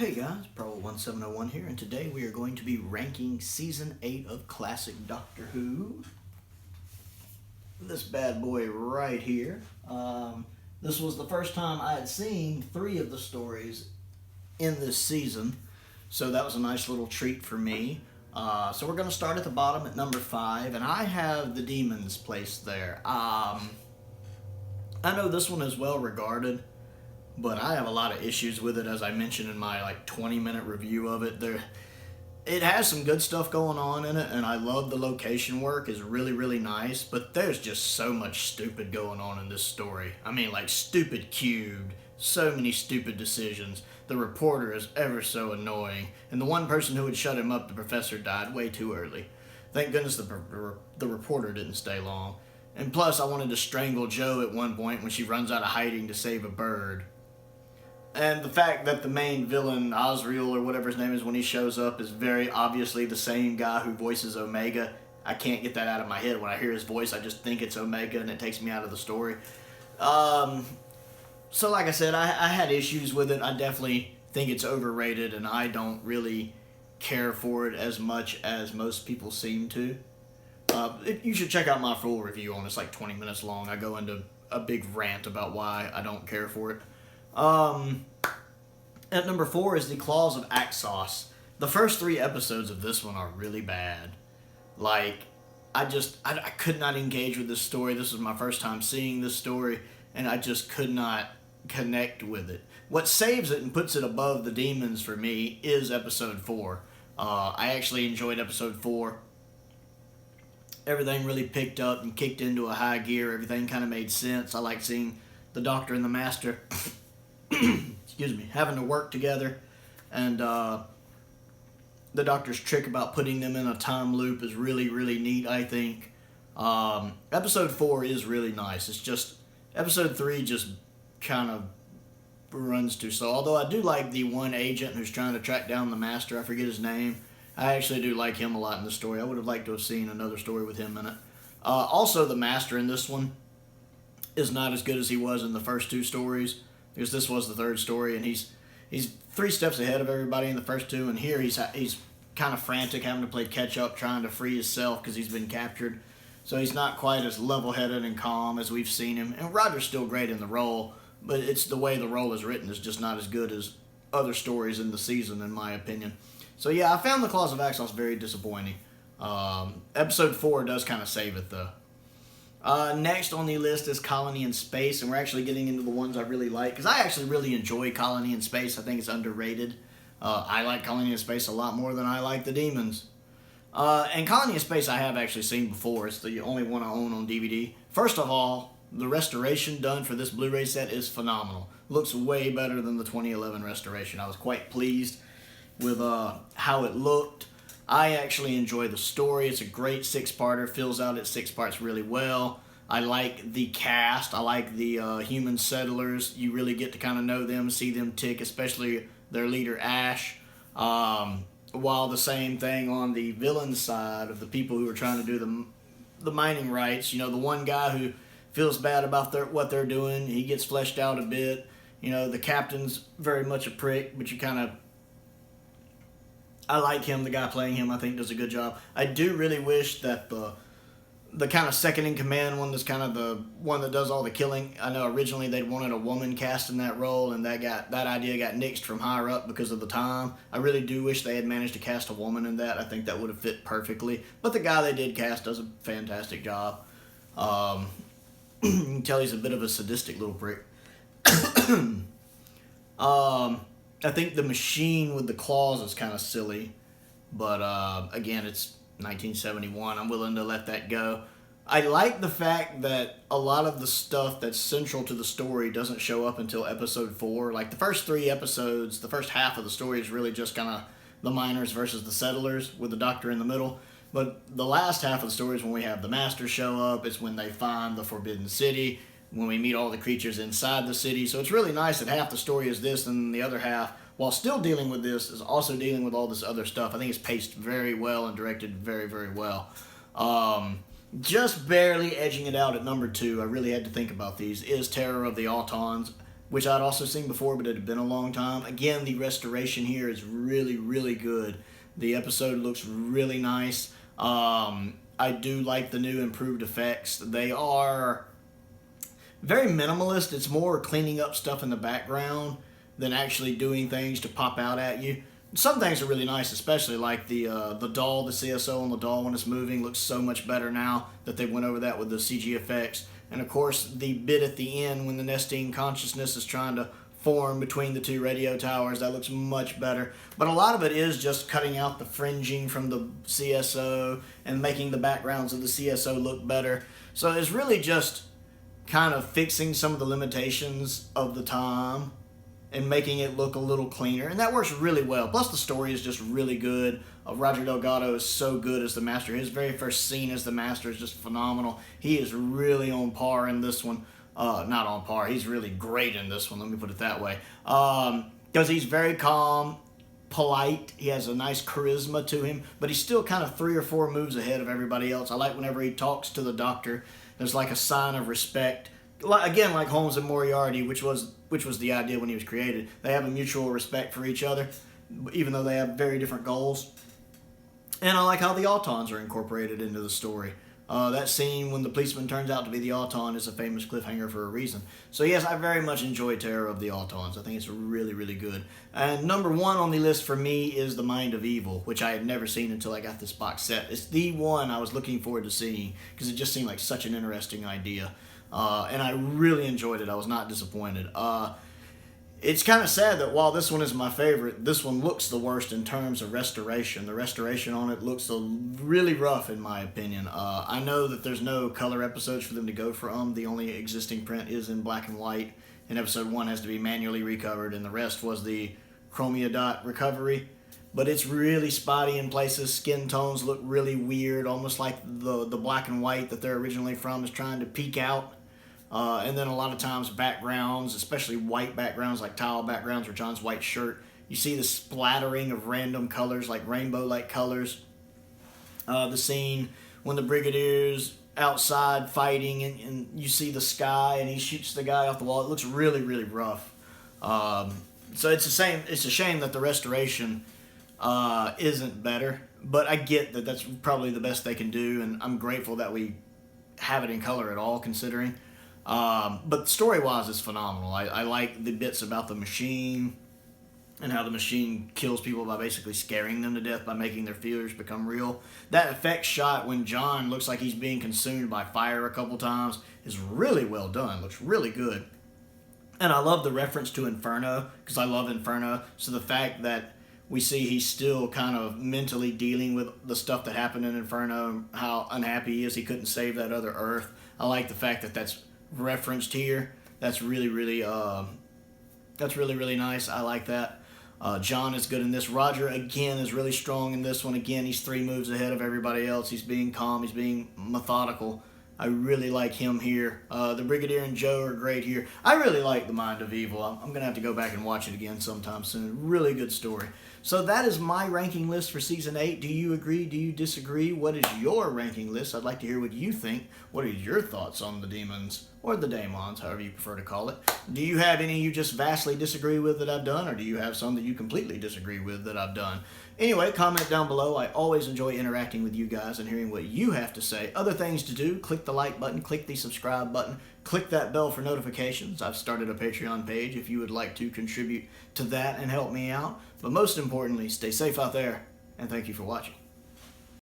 Hey guys, Pro1701 here, and today we are going to be ranking Season 8 of Classic Doctor Who. This bad boy right here. This was the first time I had seen 3 of the stories in this season, so that was a nice little treat for me. So we're going to start at the bottom at number 5, and I have the Demons placed there. I know this one is well regarded, but I have a lot of issues with it, as I mentioned in my 20-minute review of it. It has some good stuff going on in it, and I love the location work. It's really, really nice, but there's just so much stupid going on in this story. I mean, stupid cubed, so many stupid decisions. The reporter is ever so annoying, and the one person who would shut him up, the professor, died way too early. Thank goodness the reporter didn't stay long. And plus, I wanted to strangle Jo at one point when she runs out of hiding to save a bird. And the fact that the main villain, Osriel or whatever his name is, when he shows up, is very obviously the same guy who voices Omega. I can't get that out of my head. When I hear his voice, I just think it's Omega, and it takes me out of the story. So like I said, I had issues with it. I definitely think it's overrated, and I don't really care for it as much as most people seem to. You should check out my full review on it. It's like 20 minutes long. I go into a big rant about why I don't care for it. At number 4 is The Claws of Axos. The first 3 episodes of this one are really bad. I could not engage with this story. This was my first time seeing this story, and I just could not connect with it. What saves it and puts it above the Demons for me is episode 4. I actually enjoyed episode 4. Everything really picked up and kicked into a high gear. Everything kind of made sense. I like seeing the Doctor and the Master excuse me, having to work together, and the Doctor's trick about putting them in a time loop is really, really neat, I think. Episode 4 is really nice. It's just, episode 3 just kind of runs too slow, although I do like the one agent who's trying to track down the Master. I forget his name. I actually do like him a lot in the story. I would have liked to have seen another story with him in it. Also, the Master in this one is not as good as he was in the first 2 stories, because this was the 3rd story, and he's 3 steps ahead of everybody in the first 2, and here he's kind of frantic, having to play catch up, trying to free himself because he's been captured. So he's not quite as level-headed and calm as we've seen him. And Roger's still great in the role, but it's the way the role is written is just not as good as other stories in the season, in my opinion. So yeah, I found The Claws of Axos very disappointing. Episode 4 does kind of save it, though. Next on the list is Colony in Space, and we're actually getting into the ones I really like, because I actually really enjoy Colony in Space. I think it's underrated. I like Colony in Space a lot more than I like the Demons. And Colony in Space I have actually seen before. It's the only one I own on DVD. First of all, the restoration done for this Blu-ray set is phenomenal. Looks way better than the 2011 restoration. I was quite pleased with how it looked. I actually enjoy the story. It's a great 6-parter. Fills out its 6 parts really well. I like the cast. I like the human settlers. You really get to kind of know them, see them tick, especially their leader Ash. While the same thing on the villain side of the people who are trying to do the mining rights. You know, the one guy who feels bad about what they're doing, he gets fleshed out a bit. You know, the captain's very much a prick, but you kind of... I like him. The guy playing him, I think, does a good job. I do really wish that the kind of second-in-command one, that's kind of the one that does all the killing. I know originally they'd wanted a woman cast in that role, and that idea got nixed from higher up because of the time. I really do wish they had managed to cast a woman in that. I think that would have fit perfectly. But the guy they did cast does a fantastic job. You can tell he's a bit of a sadistic little prick. I think the machine with the claws is kind of silly, but again, it's 1971. I'm willing to let that go. I like the fact that a lot of the stuff that's central to the story doesn't show up until episode 4. Like the first 3 episodes, the first half of the story is really just kind of the miners versus the settlers with the Doctor in the middle. But the last half of the story is when we have the Master show up. It's when they find the Forbidden City, when we meet all the creatures inside the city. So it's really nice that half the story is this, and the other half, while still dealing with this, is also dealing with all this other stuff. I think it's paced very well and directed very, very well. Just barely edging it out at number 2, I really had to think about these, is Terror of the Autons. which I'd also seen before, but it had been a long time. Again, the restoration here is really, really good. The episode looks really nice. I do like the new improved effects. They are very minimalist. It's more cleaning up stuff in the background than actually doing things to pop out at you. Some things are really nice, especially like the doll, the CSO on the doll when it's moving looks so much better now that they went over that with the CG effects. And of course, the bit at the end when the Nestene consciousness is trying to form between the two radio towers, that looks much better. But a lot of it is just cutting out the fringing from the CSO and making the backgrounds of the CSO look better. So it's really just kind of fixing some of the limitations of the time and making it look a little cleaner, and that works really well. Plus the story is just really good. Roger Delgado is so good as the Master. His very first scene as the Master is just phenomenal. He is really on par in this one. Not on par, he's really great in this one, let me put it that way. Because he's very calm, polite, he has a nice charisma to him, but he's still kind of 3 or 4 moves ahead of everybody else. I like whenever he talks to the Doctor, there's like a sign of respect. Again, like Holmes and Moriarty, which was the idea when he was created. They have a mutual respect for each other, even though they have very different goals. And I like how the Autons are incorporated into the story. That scene when the policeman turns out to be the Auton is a famous cliffhanger for a reason. So yes, I very much enjoy Terror of the Autons. I think it's really, really good. And number 1 on the list for me is The Mind of Evil, which I had never seen until I got this box set. It's the one I was looking forward to seeing because it just seemed like such an interesting idea. And I really enjoyed it. I was not disappointed. It's kind of sad that while this one is my favorite, this one looks the worst in terms of restoration. The restoration on it looks really rough in my opinion. I know that there's no color episodes for them to go from. The only existing print is in black and white, and episode 1 has to be manually recovered, and the rest was the Chromia dot recovery. But it's really spotty in places. Skin tones look really weird, almost like the black and white that they're originally from is trying to peek out. And then a lot of times backgrounds, especially white backgrounds like tile backgrounds or John's white shirt, you see the splattering of random colors like rainbow-like colors. The scene when the Brigadier's outside fighting and you see the sky and he shoots the guy off the wall, it looks really, really rough. So it's a shame that the restoration isn't better, but I get that that's probably the best they can do, and I'm grateful that we have it in color at all considering. But story-wise, it's phenomenal. I like the bits about the machine and how the machine kills people by basically scaring them to death by making their fears become real. That effect shot when John looks like he's being consumed by fire a couple times is really well done. Looks really good. And I love the reference to Inferno because I love Inferno. So the fact that we see he's still kind of mentally dealing with the stuff that happened in Inferno, how unhappy he is he couldn't save that other Earth. I like the fact that that's referenced here. That's really, really nice. I like that. John is good in this. Roger, again, is really strong in this one. Again, he's 3 moves ahead of everybody else. He's being calm. He's being methodical. I really like him here. The Brigadier and Joe are great here. I really like The Mind of Evil. I'm going to have to go back and watch it again sometime soon. Really good story. So that is my ranking list for Season 8. Do you agree? Do you disagree? What is your ranking list? I'd like to hear what you think. What are your thoughts on the demons, or the daemons, however you prefer to call it? Do you have any you just vastly disagree with that I've done, or do you have some that you completely disagree with that I've done? Anyway, comment down below. I always enjoy interacting with you guys and hearing what you have to say. Other things to do, click the like button, click the subscribe button, click that bell for notifications. I've started a Patreon page if you would like to contribute to that and help me out. But most importantly, stay safe out there, and thank you for watching.